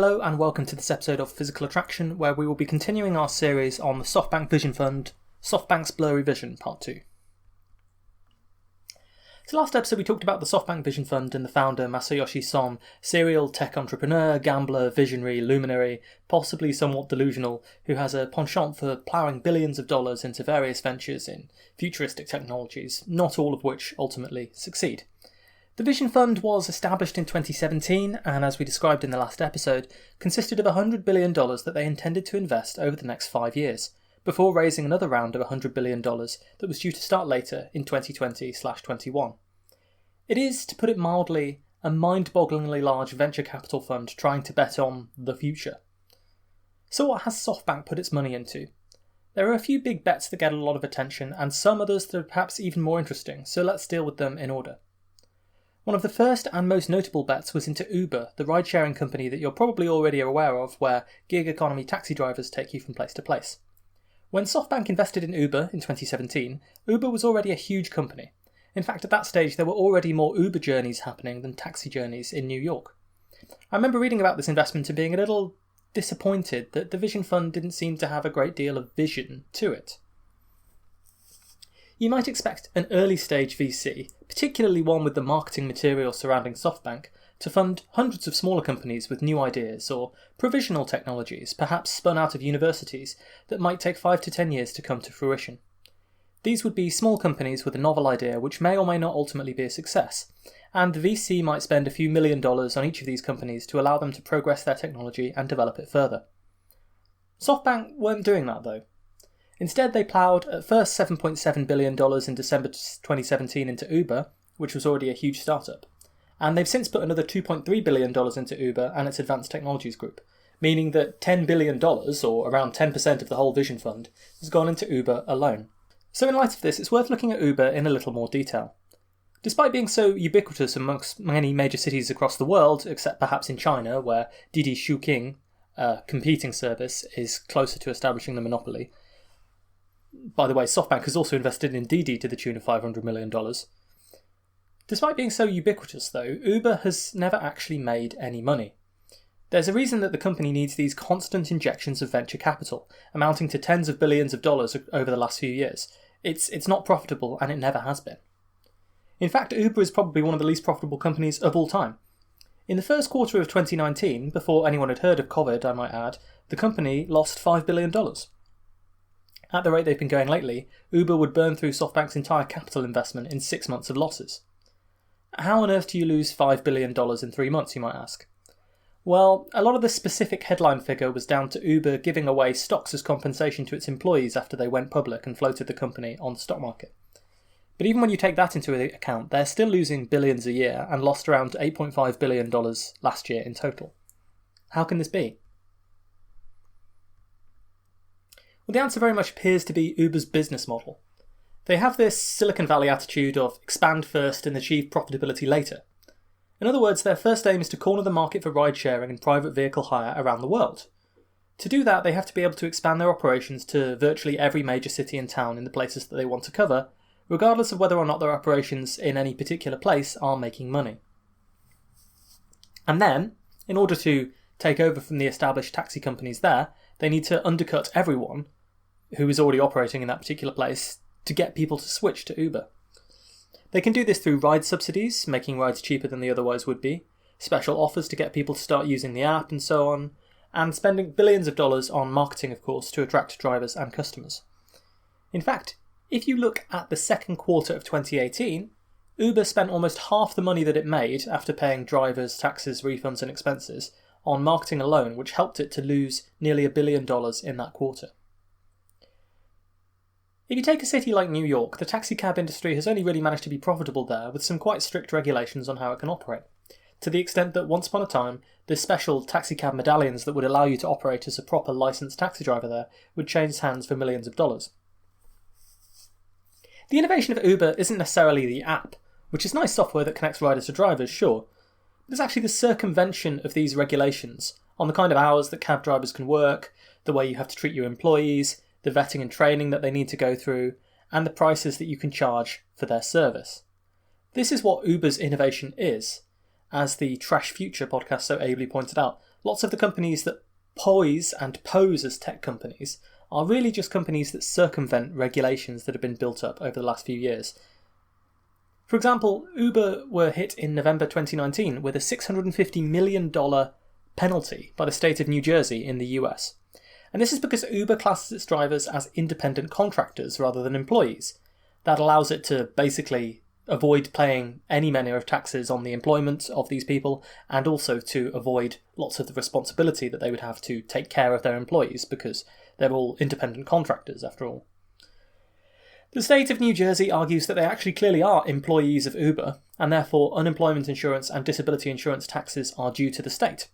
Hello and welcome to this episode of Physical Attraction, where we will be continuing our series on the Softbank Vision Fund, Softbank's Blurry Vision, Part 2. So last episode we talked about the Softbank Vision Fund and the founder Masayoshi Son, serial tech entrepreneur, gambler, visionary, luminary, possibly somewhat delusional, who has a penchant for ploughing billions of dollars into various ventures in futuristic technologies, not all of which ultimately succeed. The Vision Fund was established in 2017 and, as we described in the last episode, consisted of $100 billion that they intended to invest over the next 5 years, before raising another round of $100 billion that was due to start later in 2020/21. It is, to put it mildly, a mind-bogglingly large venture capital fund trying to bet on the future. So what has SoftBank put its money into? There are a few big bets that get a lot of attention and some others that are perhaps even more interesting, so let's deal with them in order. One of the first and most notable bets was into Uber, the ride-sharing company that you're probably already aware of, where gig economy taxi drivers take you from place to place. When SoftBank invested in Uber in 2017, Uber was already a huge company. In fact, at that stage there were already more Uber journeys happening than taxi journeys in New York. I remember reading about this investment and being a little disappointed that the Vision Fund didn't seem to have a great deal of vision to it. You might expect an early-stage VC, particularly one with the marketing material surrounding SoftBank, to fund hundreds of smaller companies with new ideas or provisional technologies, perhaps spun out of universities, that might take 5 to 10 years to come to fruition. These would be small companies with a novel idea which may or may not ultimately be a success, and the VC might spend a few $1 million on each of these companies to allow them to progress their technology and develop it further. SoftBank weren't doing that though. Instead, they ploughed at first $7.7 billion in December 2017 into Uber, which was already a huge startup, and they've since put another $2.3 billion into Uber and its advanced technologies group, meaning that $10 billion, or around 10% of the whole Vision Fund, has gone into Uber alone. So in light of this, it's worth looking at Uber in a little more detail. Despite being so ubiquitous amongst many major cities across the world, except perhaps in China, where Didi Shuqing, a competing service, is closer to establishing the monopoly. By the way, SoftBank has also invested in Didi to the tune of $500 million. Despite being so ubiquitous though, Uber has never actually made any money. There's a reason that the company needs these constant injections of venture capital, amounting to tens of billions of dollars over the last few years. It's not profitable and it never has been. In fact, Uber is probably one of the least profitable companies of all time. In the first quarter of 2019, before anyone had heard of COVID, I might add, the company lost $5 billion. At the rate they've been going lately, Uber would burn through SoftBank's entire capital investment in 6 months of losses. How on earth do you lose $5 billion in 3 months, you might ask? Well, a lot of the specific headline figure was down to Uber giving away stocks as compensation to its employees after they went public and floated the company on the stock market. But even when you take that into account, they're still losing billions a year and lost around $8.5 billion last year in total. How can this be? Well, the answer very much appears to be Uber's business model. They have this Silicon Valley attitude of expand first and achieve profitability later. In other words, their first aim is to corner the market for ride-sharing and private vehicle hire around the world. To do that, they have to be able to expand their operations to virtually every major city and town in the places that they want to cover, regardless of whether or not their operations in any particular place are making money. And then, in order to take over from the established taxi companies there, they need to undercut everyone who is already operating in that particular place to get people to switch to Uber. They can do this through ride subsidies, making rides cheaper than they otherwise would be, special offers to get people to start using the app and so on, and spending billions of dollars on marketing, of course, to attract drivers and customers. In fact, if you look at the second quarter of 2018, Uber spent almost half the money that it made after paying drivers, taxes, refunds and expenses on marketing alone, which helped it to lose nearly $1 billion in that quarter. If you take a city like New York, the taxi cab industry has only really managed to be profitable there with some quite strict regulations on how it can operate, to the extent that once upon a time, the special taxi cab medallions that would allow you to operate as a proper licensed taxi driver there would change hands for millions of dollars. The innovation of Uber isn't necessarily the app, which is nice software that connects riders to drivers, sure, but it's actually the circumvention of these regulations on the kind of hours that cab drivers can work, the way you have to treat your employees, the vetting and training that they need to go through, and the prices that you can charge for their service. This is what Uber's innovation is, as the Trash Future podcast so ably pointed out, lots of the companies that pose as tech companies are really just companies that circumvent regulations that have been built up over the last few years. For example, Uber were hit in November 2019 with a $650 million penalty by the state of New Jersey in the US. And this is because Uber classes its drivers as independent contractors rather than employees. That allows it to basically avoid paying any manner of taxes on the employment of these people, and also to avoid lots of the responsibility that they would have to take care of their employees, because they're all independent contractors after all. The state of New Jersey argues that they actually clearly are employees of Uber, and therefore unemployment insurance and disability insurance taxes are due to the state.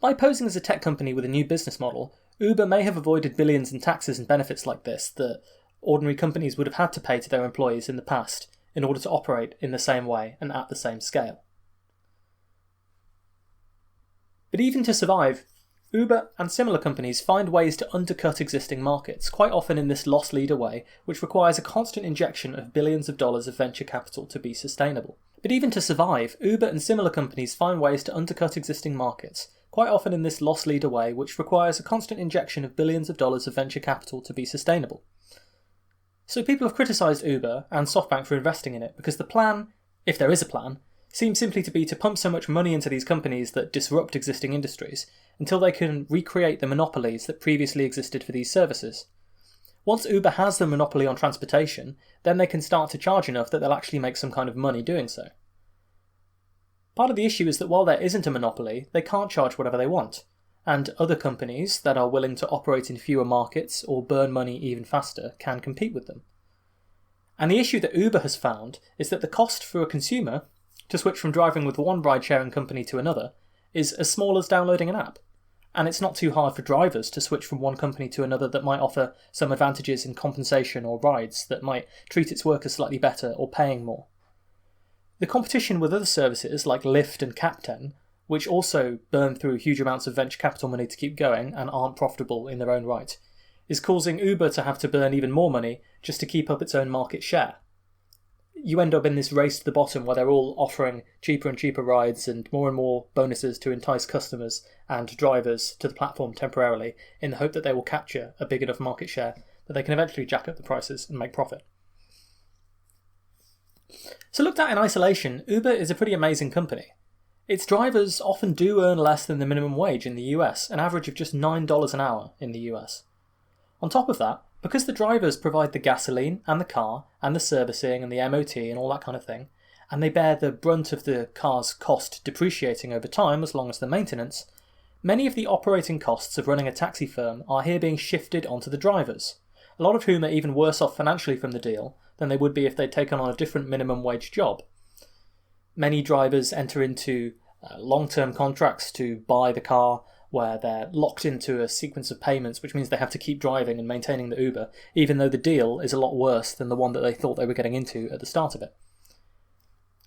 By posing as a tech company with a new business model, Uber may have avoided billions in taxes and benefits like this that ordinary companies would have had to pay to their employees in the past in order to operate in the same way and at the same scale. But even to survive, Uber and similar companies find ways to undercut existing markets, quite often in this loss leader way, which requires a constant injection of billions of dollars of venture capital to be sustainable. But even to survive, Uber and similar companies find ways to undercut existing markets, quite often in this loss leader way, which requires a constant injection of billions of dollars of venture capital to be sustainable. So people have criticised Uber and Softbank for investing in it because the plan, if there is a plan, seems simply to be to pump so much money into these companies that disrupt existing industries until they can recreate the monopolies that previously existed for these services. Once Uber has the monopoly on transportation, then they can start to charge enough that they'll actually make some kind of money doing so. Part of the issue is that while there isn't a monopoly, they can't charge whatever they want, and other companies that are willing to operate in fewer markets or burn money even faster can compete with them. And the issue that Uber has found is that the cost for a consumer to switch from driving with one ride-sharing company to another is as small as downloading an app. And it's not too hard for drivers to switch from one company to another that might offer some advantages in compensation or rides, that might treat its workers slightly better or paying more. The competition with other services like Lyft and Captain, which also burn through huge amounts of venture capital money to keep going and aren't profitable in their own right, is causing Uber to have to burn even more money just to keep up its own market share. You end up in this race to the bottom where they're all offering cheaper and cheaper rides and more bonuses to entice customers and drivers to the platform temporarily in the hope that they will capture a big enough market share that they can eventually jack up the prices and make profit. So looked at in isolation, Uber is a pretty amazing company. Its drivers often do earn less than the minimum wage in the US, an average of just $9 an hour in the US. On top of that, because the drivers provide the gasoline and the car and the servicing and the MOT and all that kind of thing, and they bear the brunt of the car's cost depreciating over time as long as the maintenance, many of the operating costs of running a taxi firm are here being shifted onto the drivers, a lot of whom are even worse off financially from the deal than they would be if they'd taken on a different minimum wage job. Many drivers enter into long-term contracts to buy the car where they're locked into a sequence of payments, which means they have to keep driving and maintaining the Uber, even though the deal is a lot worse than the one that they thought they were getting into at the start of it.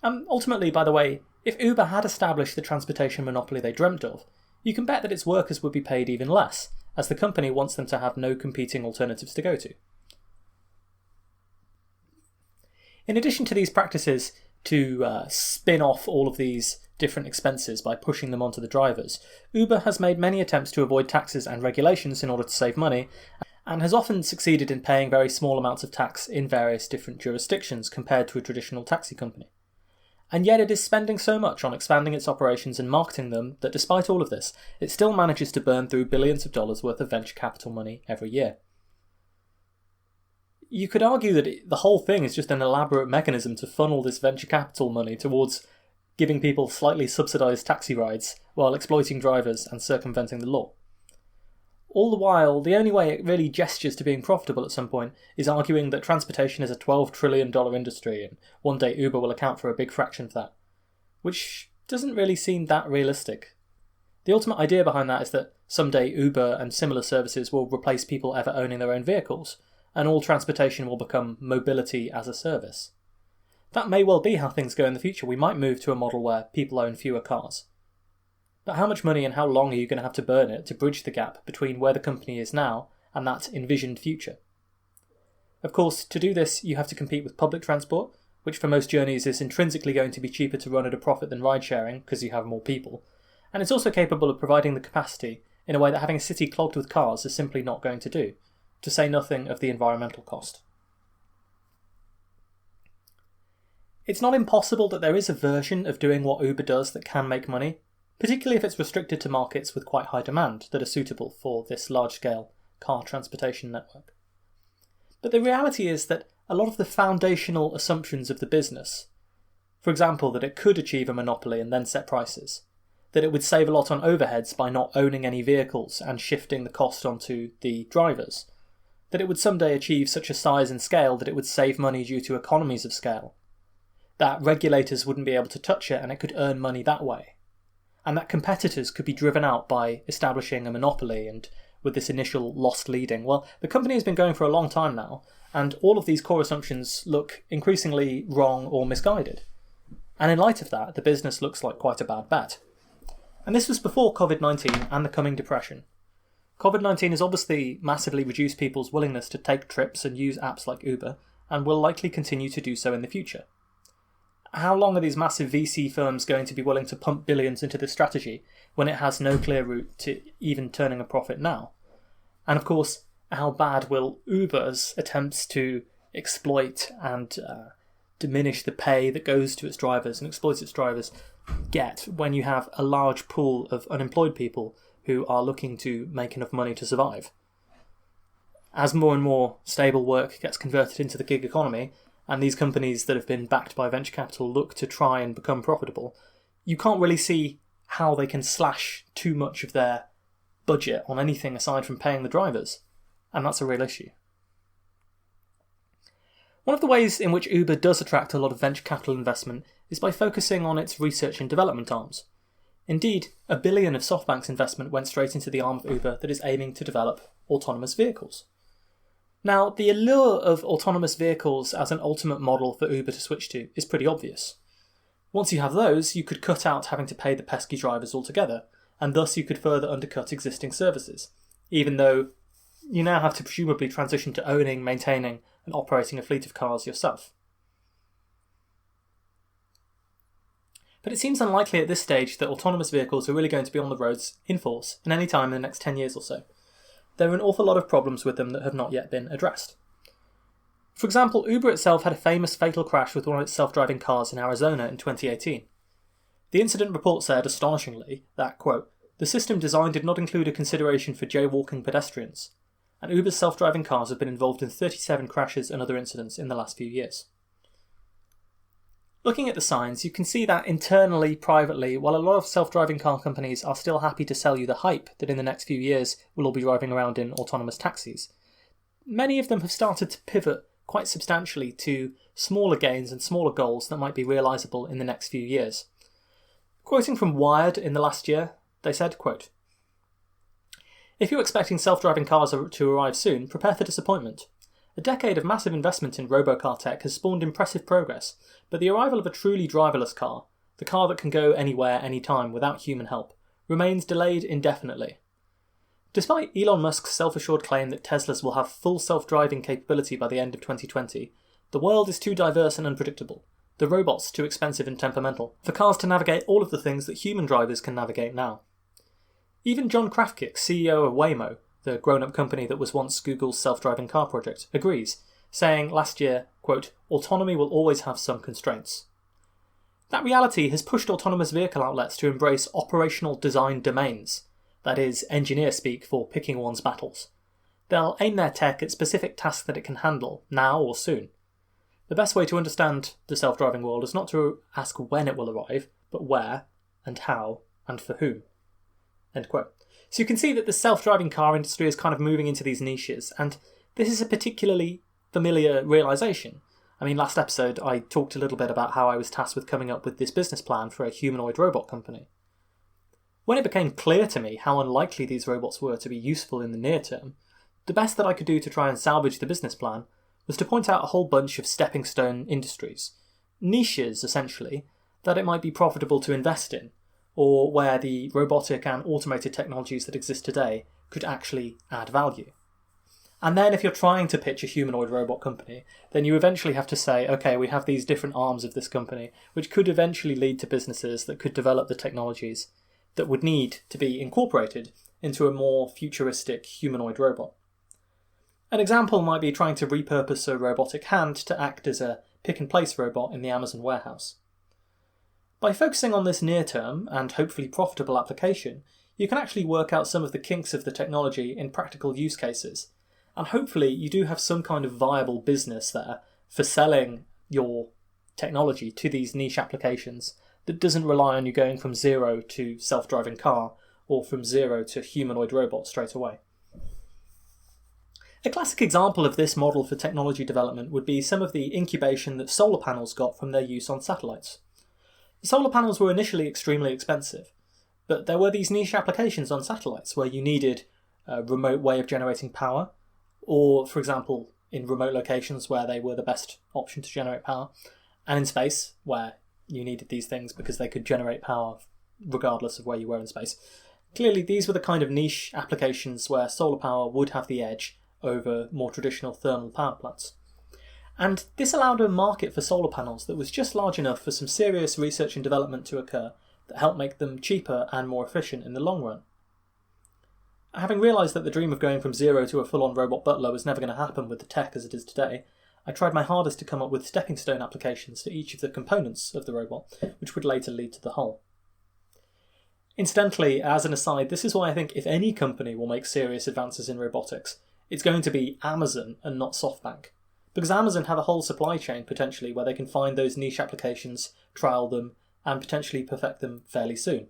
Ultimately, by the way, if Uber had established the transportation monopoly they dreamt of, you can bet that its workers would be paid even less, as the company wants them to have no competing alternatives to go to. In addition to these practices to spin off all of these different expenses by pushing them onto the drivers, Uber has made many attempts to avoid taxes and regulations in order to save money, and has often succeeded in paying very small amounts of tax in various different jurisdictions compared to a traditional taxi company. And yet it is spending so much on expanding its operations and marketing them that despite all of this, it still manages to burn through billions of dollars worth of venture capital money every year. You could argue that the whole thing is just an elaborate mechanism to funnel this venture capital money towards giving people slightly subsidised taxi rides while exploiting drivers and circumventing the law. All the while, the only way it really gestures to being profitable at some point is arguing that transportation is a $12 trillion industry and one day Uber will account for a big fraction of that, which doesn't really seem that realistic. The ultimate idea behind that is that someday Uber and similar services will replace people ever owning their own vehicles, and all transportation will become mobility as a service. That may well be how things go in the future. We might move to a model where people own fewer cars. But how much money and how long are you going to have to burn it to bridge the gap between where the company is now and that envisioned future? Of course, to do this, you have to compete with public transport, which for most journeys is intrinsically going to be cheaper to run at a profit than ride-sharing because you have more people. And it's also capable of providing the capacity in a way that having a city clogged with cars is simply not going to do, to say nothing of the environmental cost. It's not impossible that there is a version of doing what Uber does that can make money, particularly if it's restricted to markets with quite high demand that are suitable for this large-scale car transportation network. But the reality is that a lot of the foundational assumptions of the business, for example, that it could achieve a monopoly and then set prices, that it would save a lot on overheads by not owning any vehicles and shifting the cost onto the drivers, that it would someday achieve such a size and scale that it would save money due to economies of scale, that regulators wouldn't be able to touch it and it could earn money that way, and that competitors could be driven out by establishing a monopoly and with this initial lost leading. Well, the company has been going for a long time now, and all of these core assumptions look increasingly wrong or misguided. And in light of that, the business looks like quite a bad bet. And this was before COVID-19 and the coming depression. COVID-19 has obviously massively reduced people's willingness to take trips and use apps like Uber, and will likely continue to do so in the future. How long are these massive VC firms going to be willing to pump billions into this strategy when it has no clear route to even turning a profit now? And of course, how bad will Uber's attempts to exploit and diminish the pay that goes to its drivers and exploits its drivers get when you have a large pool of unemployed people who are looking to make enough money to survive? As more and more stable work gets converted into the gig economy, and these companies that have been backed by venture capital look to try and become profitable, you can't really see how they can slash too much of their budget on anything aside from paying the drivers. And that's a real issue. One of the ways in which Uber does attract a lot of venture capital investment is by focusing on its research and development arms. Indeed, $1 billion of Softbank's investment went straight into the arm of Uber that is aiming to develop autonomous vehicles. Now, the allure of autonomous vehicles as an ultimate model for Uber to switch to is pretty obvious. Once you have those, you could cut out having to pay the pesky drivers altogether, and thus you could further undercut existing services, even though you now have to presumably transition to owning, maintaining, and operating a fleet of cars yourself. But it seems unlikely at this stage that autonomous vehicles are really going to be on the roads in force in any time in the next 10 years or so. There are an awful lot of problems with them that have not yet been addressed. For example, Uber itself had a famous fatal crash with one of its self-driving cars in Arizona in 2018. The incident report said, astonishingly, that, quote, "The system design did not include a consideration for jaywalking pedestrians, and Uber's self-driving cars have been involved in 37 crashes and other incidents in the last few years." Looking at the signs, you can see that internally, privately, while a lot of self-driving car companies are still happy to sell you the hype that in the next few years we'll all be driving around in autonomous taxis, many of them have started to pivot quite substantially to smaller gains and smaller goals that might be realisable in the next few years. Quoting from Wired in the last year, they said, quote, "If you're expecting self-driving cars to arrive soon, prepare for disappointment. A decade of massive investment in robocar tech has spawned impressive progress, but the arrival of a truly driverless car, the car that can go anywhere, anytime, without human help, remains delayed indefinitely. Despite Elon Musk's self-assured claim that Teslas will have full self-driving capability by the end of 2020, the world is too diverse and unpredictable, the robots too expensive and temperamental, for cars to navigate all of the things that human drivers can navigate now. Even John Krafcik, CEO of Waymo, the grown-up company that was once Google's self-driving car project, agrees, saying last year, quote, "Autonomy will always have some constraints." That reality has pushed autonomous vehicle outlets to embrace operational design domains, that is, engineer speak for picking one's battles. They'll aim their tech at specific tasks that it can handle, now or soon. The best way to understand the self-driving world is not to ask when it will arrive, but where, and how, and for whom. End quote. So you can see that the self-driving car industry is kind of moving into these niches, and this is a particularly familiar realisation. I mean, last episode I talked a little bit about how I was tasked with coming up with this business plan for a humanoid robot company. When it became clear to me how unlikely these robots were to be useful in the near term, the best that I could do to try and salvage the business plan was to point out a whole bunch of stepping stone industries, niches essentially, that it might be profitable to invest in, or where the robotic and automated technologies that exist today could actually add value. And then if you're trying to pitch a humanoid robot company, then you eventually have to say, okay, we have these different arms of this company, which could eventually lead to businesses that could develop the technologies that would need to be incorporated into a more futuristic humanoid robot. An example might be trying to repurpose a robotic hand to act as a pick-and-place robot in the Amazon warehouse. By focusing on this near-term and hopefully profitable application, you can actually work out some of the kinks of the technology in practical use cases, and hopefully you do have some kind of viable business there for selling your technology to these niche applications that doesn't rely on you going from zero to self-driving car or from zero to humanoid robot straight away. A classic example of this model for technology development would be some of the incubation that solar panels got from their use on satellites. The solar panels were initially extremely expensive, but there were these niche applications on satellites where you needed a remote way of generating power, or, for example, in remote locations where they were the best option to generate power, and in space where you needed these things because they could generate power regardless of where you were in space. Clearly, these were the kind of niche applications where solar power would have the edge over more traditional thermal power plants. And this allowed a market for solar panels that was just large enough for some serious research and development to occur that helped make them cheaper and more efficient in the long run. Having realised that the dream of going from zero to a full-on robot butler was never going to happen with the tech as it is today, I tried my hardest to come up with stepping stone applications for each of the components of the robot, which would later lead to the whole. Incidentally, as an aside, this is why I think if any company will make serious advances in robotics, it's going to be Amazon and not Softbank. Because Amazon have a whole supply chain potentially where they can find those niche applications, trial them, and potentially perfect them fairly soon.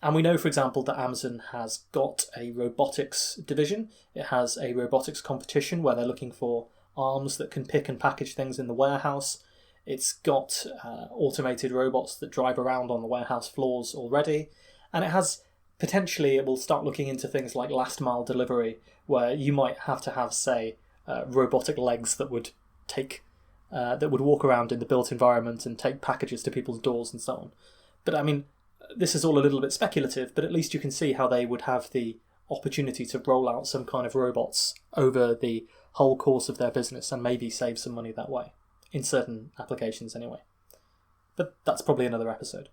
And we know, for example, that Amazon has got a robotics division. It has a robotics competition where they're looking for arms that can pick and package things in the warehouse. It's got automated robots that drive around on the warehouse floors already. And it will start looking into things like last mile delivery, where you might have to have, say, robotic legs that would walk around in the built environment and take packages to people's doors and so on. But I mean, this is all a little bit speculative, but at least you can see how they would have the opportunity to roll out some kind of robots over the whole course of their business and maybe save some money that way, in certain applications anyway. But that's probably another episode.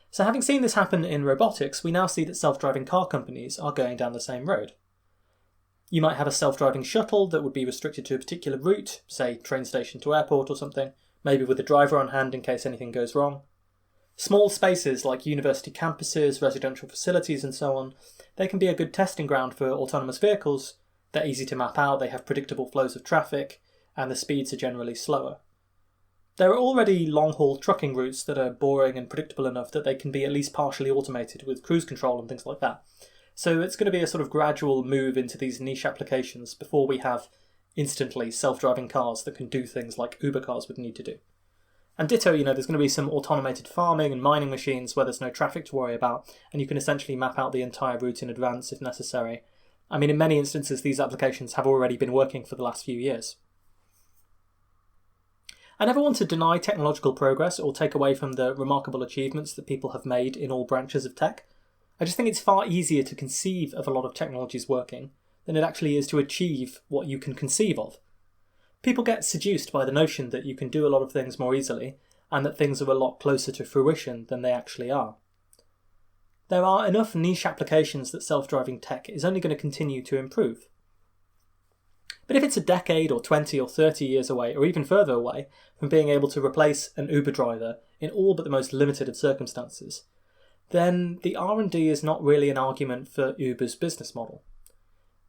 So having seen this happen in robotics, we now see that self-driving car companies are going down the same road. You might have a self-driving shuttle that would be restricted to a particular route, say train station to airport or something, maybe with a driver on hand in case anything goes wrong. Small spaces like university campuses, residential facilities and so on, they can be a good testing ground for autonomous vehicles. They're easy to map out, they have predictable flows of traffic, and the speeds are generally slower. There are already long-haul trucking routes that are boring and predictable enough that they can be at least partially automated with cruise control and things like that. So it's going to be a sort of gradual move into these niche applications before we have instantly self-driving cars that can do things like Uber cars would need to do. And ditto, there's going to be some automated farming and mining machines where there's no traffic to worry about, and you can essentially map out the entire route in advance if necessary. I mean, in many instances, these applications have already been working for the last few years. I never want to deny technological progress or take away from the remarkable achievements that people have made in all branches of tech. I just think it's far easier to conceive of a lot of technologies working than it actually is to achieve what you can conceive of. People get seduced by the notion that you can do a lot of things more easily and that things are a lot closer to fruition than they actually are. There are enough niche applications that self-driving tech is only going to continue to improve. But if it's a decade or 20 or 30 years away, or even further away, from being able to replace an Uber driver in all but the most limited of circumstances, then the R&D is not really an argument for Uber's business model.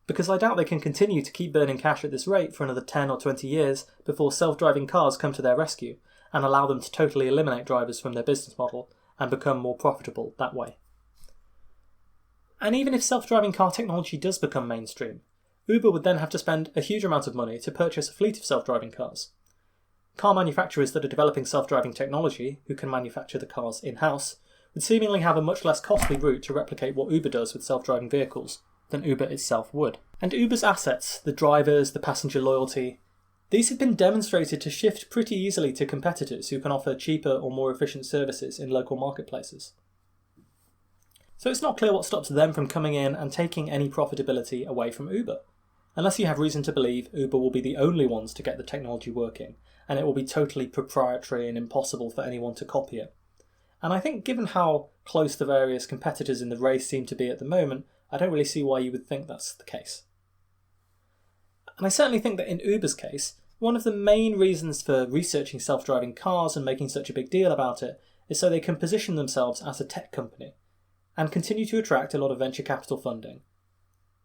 Because I doubt they can continue to keep burning cash at this rate for another 10 or 20 years before self-driving cars come to their rescue and allow them to totally eliminate drivers from their business model and become more profitable that way. And even if self-driving car technology does become mainstream, Uber would then have to spend a huge amount of money to purchase a fleet of self-driving cars. Car manufacturers that are developing self-driving technology, who can manufacture the cars in-house, would seemingly have a much less costly route to replicate what Uber does with self-driving vehicles than Uber itself would. And Uber's assets, the drivers, the passenger loyalty, these have been demonstrated to shift pretty easily to competitors who can offer cheaper or more efficient services in local marketplaces. So it's not clear what stops them from coming in and taking any profitability away from Uber. Unless you have reason to believe Uber will be the only ones to get the technology working, and it will be totally proprietary and impossible for anyone to copy it. And I think given how close the various competitors in the race seem to be at the moment, I don't really see why you would think that's the case. And I certainly think that in Uber's case, one of the main reasons for researching self-driving cars and making such a big deal about it is so they can position themselves as a tech company and continue to attract a lot of venture capital funding.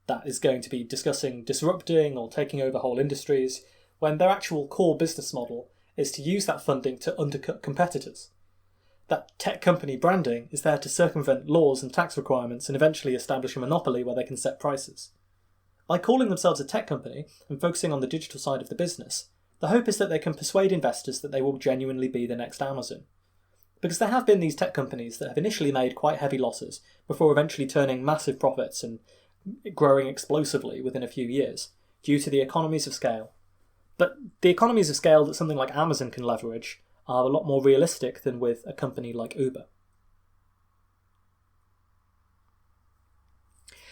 That is going to be discussing disrupting or taking over whole industries, when their actual core business model is to use that funding to undercut competitors. That tech company branding is there to circumvent laws and tax requirements and eventually establish a monopoly where they can set prices. By calling themselves a tech company and focusing on the digital side of the business, the hope is that they can persuade investors that they will genuinely be the next Amazon. Because there have been these tech companies that have initially made quite heavy losses before eventually turning massive profits and growing explosively within a few years due to the economies of scale. But the economies of scale that something like Amazon can leverage are a lot more realistic than with a company like Uber.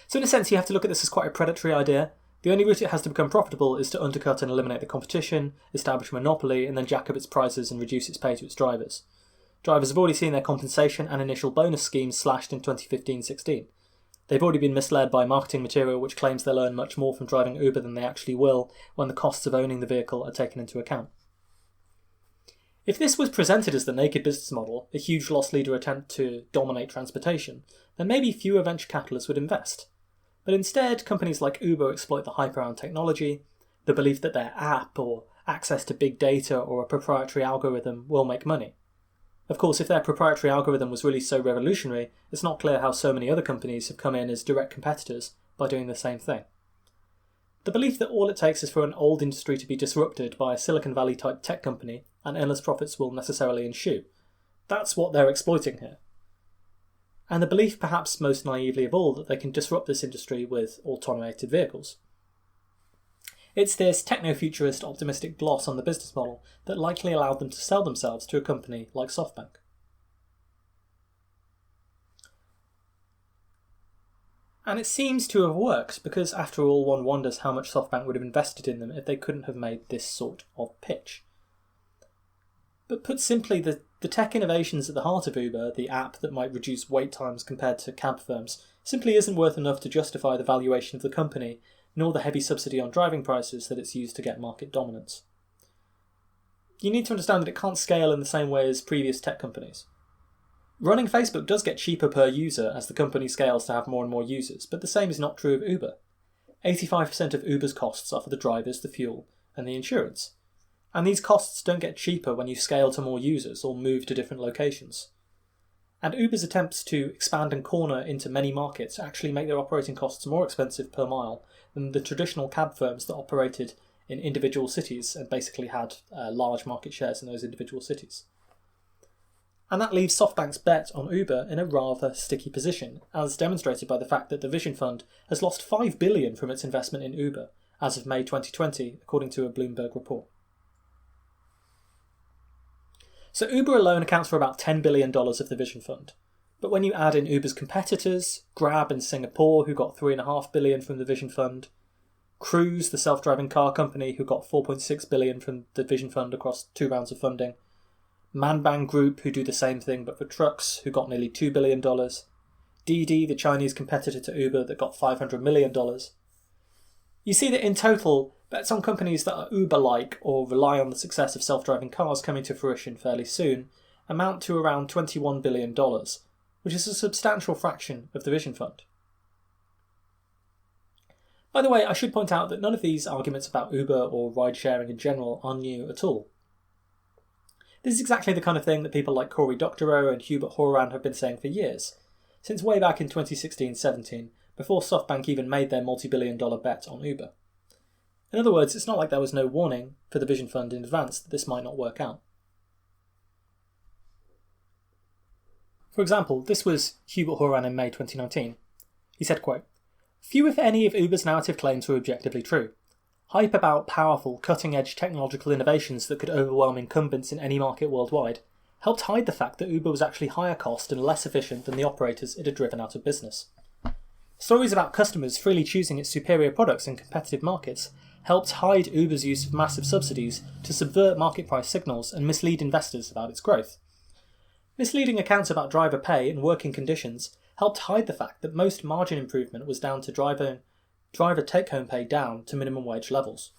So in a sense, you have to look at this as quite a predatory idea. The only route it has to become profitable is to undercut and eliminate the competition, establish a monopoly, and then jack up its prices and reduce its pay to its drivers. Drivers have already seen their compensation and initial bonus schemes slashed in 2015-16. They've already been misled by marketing material which claims they'll earn much more from driving Uber than they actually will when the costs of owning the vehicle are taken into account. If this was presented as the naked business model, a huge loss leader attempt to dominate transportation, then maybe fewer venture capitalists would invest. But instead, companies like Uber exploit the hype around technology, the belief that their app or access to big data or a proprietary algorithm will make money. Of course, if their proprietary algorithm was really so revolutionary, it's not clear how so many other companies have come in as direct competitors by doing the same thing. The belief that all it takes is for an old industry to be disrupted by a Silicon Valley type tech company and endless profits will necessarily ensue. That's what they're exploiting here. And the belief, perhaps most naively of all, that they can disrupt this industry with automated vehicles. It's this techno-futurist optimistic gloss on the business model that likely allowed them to sell themselves to a company like Softbank. And it seems to have worked, because after all, one wonders how much Softbank would have invested in them if they couldn't have made this sort of pitch. But put simply, the tech innovations at the heart of Uber, the app that might reduce wait times compared to cab firms, simply isn't worth enough to justify the valuation of the company, nor the heavy subsidy on driving prices that it's used to get market dominance. You need to understand that it can't scale in the same way as previous tech companies. Running Facebook does get cheaper per user as the company scales to have more and more users, but the same is not true of Uber. 85% of Uber's costs are for the drivers, the fuel, and the insurance. And these costs don't get cheaper when you scale to more users or move to different locations. And Uber's attempts to expand and corner into many markets actually make their operating costs more expensive per mile than the traditional cab firms that operated in individual cities and basically had large market shares in those individual cities. And that leaves Softbank's bet on Uber in a rather sticky position, as demonstrated by the fact that the Vision Fund has lost $5 billion from its investment in Uber as of May 2020, according to a Bloomberg report. So Uber alone accounts for about $10 billion of the Vision Fund. But when you add in Uber's competitors, Grab in Singapore, who got $3.5 billion from the Vision Fund, Cruise, the self-driving car company, who got $4.6 billion from the Vision Fund across 2 rounds of funding, Manbang Group, who do the same thing but for trucks, who got nearly $2 billion, Didi, the Chinese competitor to Uber that got $500 million. You see that in total, bets on companies that are Uber-like or rely on the success of self-driving cars coming to fruition fairly soon amount to around $21 billion, which is a substantial fraction of the Vision Fund. By the way, I should point out that none of these arguments about Uber or ride-sharing in general are new at all. This is exactly the kind of thing that people like Cory Doctorow and Hubert Horan have been saying for years, since way back in 2016-17, before SoftBank even made their multi-billion-dollar bet on Uber. In other words, it's not like there was no warning for the Vision Fund in advance that this might not work out. For example, this was Hubert Horan in May 2019. He said, quote, "Few if any of Uber's narrative claims were objectively true. Hype about powerful, cutting-edge technological innovations that could overwhelm incumbents in any market worldwide helped hide the fact that Uber was actually higher cost and less efficient than the operators it had driven out of business. Stories about customers freely choosing its superior products in competitive markets helped hide Uber's use of massive subsidies to subvert market price signals and mislead investors about its growth. Misleading accounts about driver pay and working conditions helped hide the fact that most margin improvement was down to driver take-home pay down to minimum wage levels.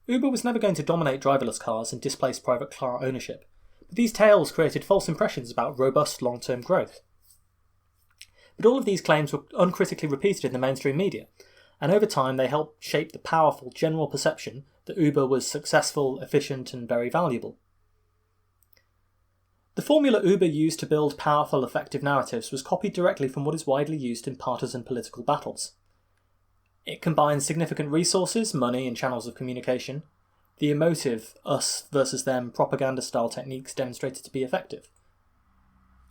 Uber was never going to dominate driverless cars and displace private car ownership, but these tales created false impressions about robust long-term growth. But all of these claims were uncritically repeated in the mainstream media, and over time they helped shape the powerful general perception that Uber was successful, efficient, and very valuable. The formula Uber used to build powerful, effective narratives was copied directly from what is widely used in partisan political battles. It combines significant resources, money, and channels of communication. The emotive us versus them propaganda-style techniques demonstrated to be effective.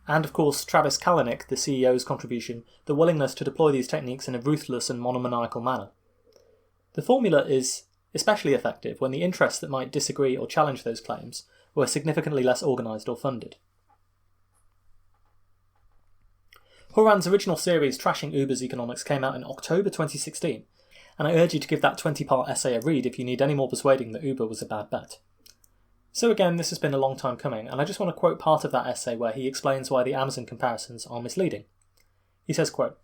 And of course, Travis Kalanick, the CEO's contribution, the willingness to deploy these techniques in a ruthless and monomaniacal manner. The formula is especially effective when the interests that might disagree or challenge those claims were significantly less organised or funded. Horan's original series trashing Uber's economics came out in October 2016, and I urge you to give that 20-part essay a read if you need any more persuading that Uber was a bad bet. So again, this has been a long time coming, and I just want to quote part of that essay where he explains why the Amazon comparisons are misleading. He says, quote,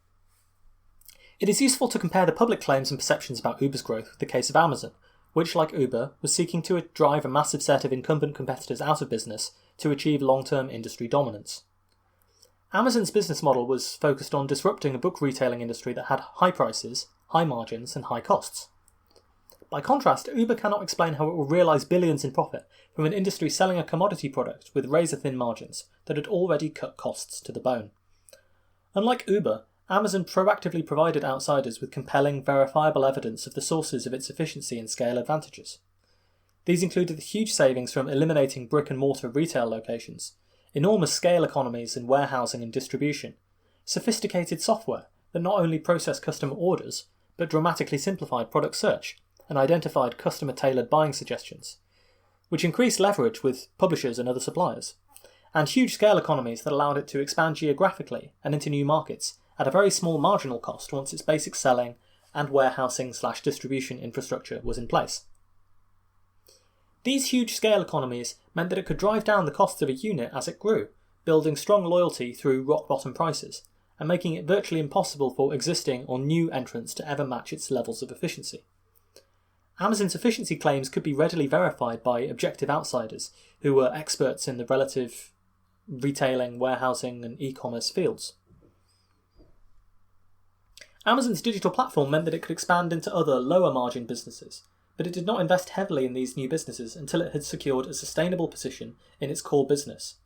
"It is useful to compare the public claims and perceptions about Uber's growth with the case of Amazon, which, like Uber, was seeking to drive a massive set of incumbent competitors out of business to achieve long-term industry dominance. Amazon's business model was focused on disrupting a book retailing industry that had high prices, high margins, and high costs. By contrast, Uber cannot explain how it will realise billions in profit from an industry selling a commodity product with razor-thin margins that had already cut costs to the bone. Unlike Uber, Amazon proactively provided outsiders with compelling, verifiable evidence of the sources of its efficiency and scale advantages. These included the huge savings from eliminating brick-and-mortar retail locations, enormous scale economies in warehousing and distribution, sophisticated software that not only processed customer orders, but dramatically simplified product search and identified customer-tailored buying suggestions, which increased leverage with publishers and other suppliers, and huge scale economies that allowed it to expand geographically and into new markets at a very small marginal cost once its basic selling and warehousing/distribution infrastructure was in place. These huge scale economies meant that it could drive down the cost of a unit as it grew, building strong loyalty through rock-bottom prices, and making it virtually impossible for existing or new entrants to ever match its levels of efficiency. Amazon's efficiency claims could be readily verified by objective outsiders who were experts in the relative retailing, warehousing, and e-commerce fields. Amazon's digital platform meant that it could expand into other lower-margin businesses, but it did not invest heavily in these new businesses until it had secured a sustainable position in its core business.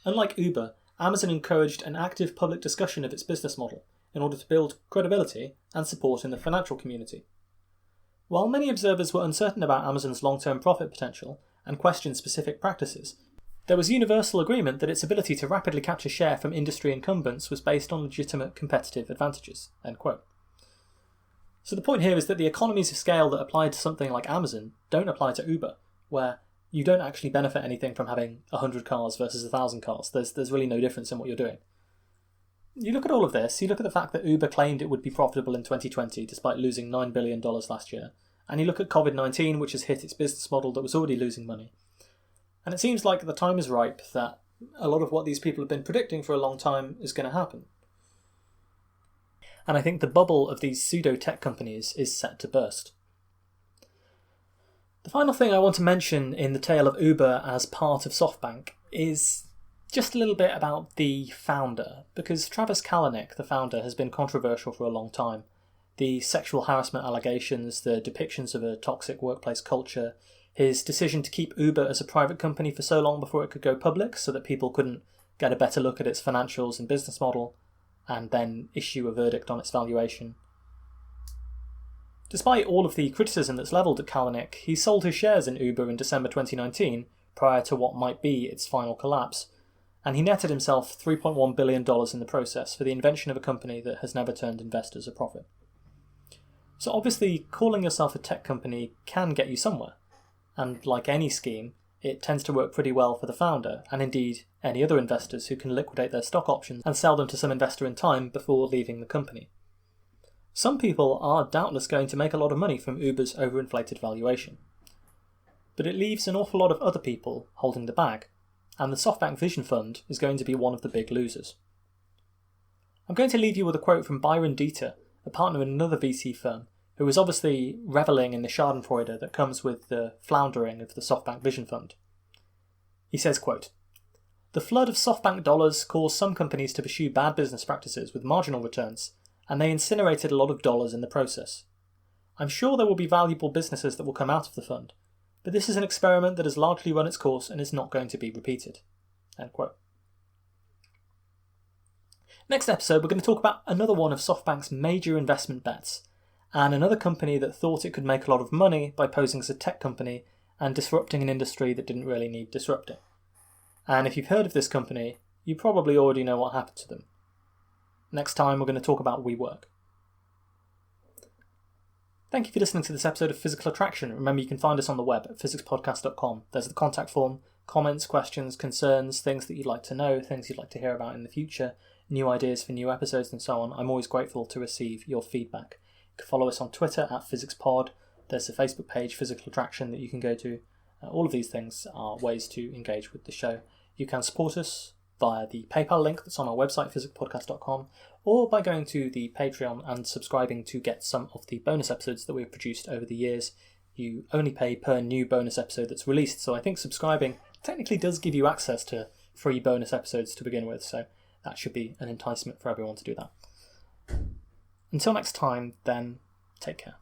Unlike Uber, Amazon encouraged an active public discussion of its business model in order to build credibility and support in the financial community. While many observers were uncertain about Amazon's long-term profit potential and questioned specific practices, there was universal agreement that its ability to rapidly capture share from industry incumbents was based on legitimate competitive advantages." End quote. So the point here is that the economies of scale that apply to something like Amazon don't apply to Uber, where you don't actually benefit anything from having 100 cars versus 1,000 cars. There's really no difference in what you're doing. You look at all of this, you look at the fact that Uber claimed it would be profitable in 2020 despite losing $9 billion last year, and you look at COVID-19, which has hit its business model that was already losing money. And it seems like the time is ripe that a lot of what these people have been predicting for a long time is going to happen. And I think the bubble of these pseudo-tech companies is set to burst. The final thing I want to mention in the tale of Uber as part of Softbank is just a little bit about the founder, because Travis Kalanick, the founder, has been controversial for a long time. The sexual harassment allegations, the depictions of a toxic workplace culture, his decision to keep Uber as a private company for so long before it could go public so that people couldn't get a better look at its financials and business model, and then issue a verdict on its valuation. Despite all of the criticism that's levelled at Kalanick, he sold his shares in Uber in December 2019, prior to what might be its final collapse, and he netted himself $3.1 billion in the process for the invention of a company that has never turned investors a profit. So obviously, calling yourself a tech company can get you somewhere, and like any scheme, it tends to work pretty well for the founder, and indeed any other investors who can liquidate their stock options and sell them to some investor in time before leaving the company. Some people are doubtless going to make a lot of money from Uber's overinflated valuation. But it leaves an awful lot of other people holding the bag. and the Softbank Vision Fund is going to be one of the big losers. I'm going to leave you with a quote from Byron Dieter, a partner in another VC firm, who was obviously revelling in the schadenfreude that comes with the floundering of the Softbank Vision Fund. He says, quote, "The flood of SoftBank dollars caused some companies to pursue bad business practices with marginal returns, and they incinerated a lot of dollars in the process. I'm sure there will be valuable businesses that will come out of the fund, but this is an experiment that has largely run its course and is not going to be repeated." End quote. Next episode, we're going to talk about another one of SoftBank's major investment bets, and another company that thought it could make a lot of money by posing as a tech company and disrupting an industry that didn't really need disrupting. And if you've heard of this company, you probably already know what happened to them. Next time, we're going to talk about WeWork. Thank you for listening to this episode of Physical Attraction. Remember, you can find us on the web at physicspodcast.com. There's the contact form, comments, questions, concerns, things that you'd like to know, things you'd like to hear about in the future, new ideas for new episodes and so on. I'm always grateful to receive your feedback. You can follow us on Twitter at PhysicsPod. There's a Facebook page, Physical Attraction, that you can go to. All of these things are ways to engage with the show. You can support us via the PayPal link that's on our website, physicspodcast.com, or by going to the Patreon and subscribing to get some of the bonus episodes that we've produced over the years. You only pay per new bonus episode that's released, so I think subscribing technically does give you access to free bonus episodes to begin with, so that should be an enticement for everyone to do that. Until next time, then, take care.